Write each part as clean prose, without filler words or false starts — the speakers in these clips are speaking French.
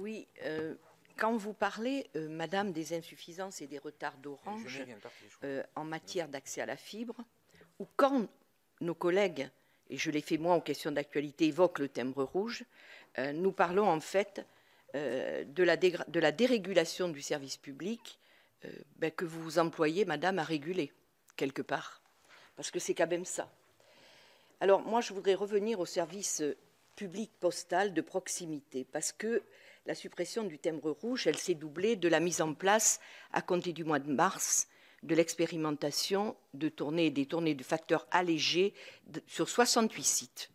Oui, quand vous parlez, Madame, des insuffisances et des retards d'Orange en matière d'accès à la fibre, ou quand nos collègues, et je l'ai fait moi en question d'actualité, évoquent le timbre rouge, nous parlons en fait de la dérégulation du service public que vous vous employez, Madame, à réguler, quelque part. Parce que c'est quand même ça. Alors, moi, je voudrais revenir au service public postal de proximité, parce que la suppression du timbre rouge, elle s'est doublée de la mise en place, à compter du mois de mars, de l'expérimentation des tournées de facteurs allégés sur 68 sites.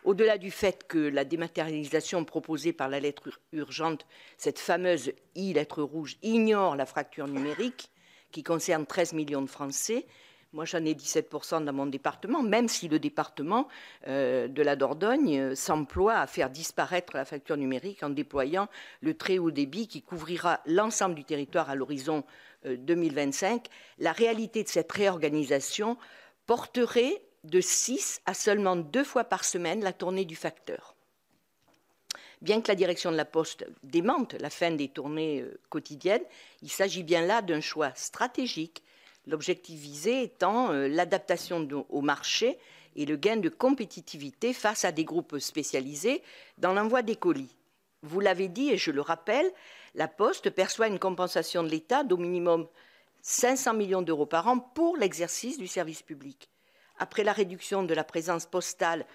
Au-delà du fait que la dématérialisation proposée par la lettre urgente, cette fameuse lettre rouge, ignore la fracture numérique qui concerne 13 millions de Français, moi, j'en ai 17% dans mon département, même si le département de la Dordogne s'emploie à faire disparaître la facture numérique en déployant le très haut débit qui couvrira l'ensemble du territoire à l'horizon 2025. La réalité de cette réorganisation porterait de 6 à seulement 2 fois par semaine la tournée du facteur. Bien que la direction de la Poste démente la fin des tournées quotidiennes, il s'agit bien là d'un choix stratégique. L'objectif visé étant l'adaptation au marché et le gain de compétitivité face à des groupes spécialisés dans l'envoi des colis. Vous l'avez dit et je le rappelle, la Poste perçoit une compensation de l'État d'au minimum 500 millions d'euros par an pour l'exercice du service public. Après la réduction de la présence postale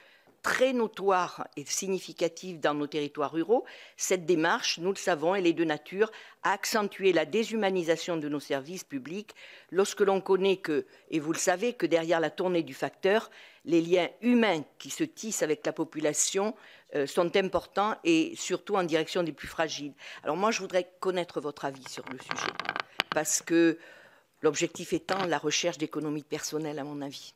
très notoire et significative dans nos territoires ruraux, cette démarche, nous le savons, elle est de nature à accentuer la déshumanisation de nos services publics lorsque l'on connaît que, et vous le savez, que derrière la tournée du facteur, les liens humains qui se tissent avec la population sont importants et surtout en direction des plus fragiles. Alors moi, je voudrais connaître votre avis sur le sujet, parce que l'objectif étant la recherche d'économies personnelles, à mon avis.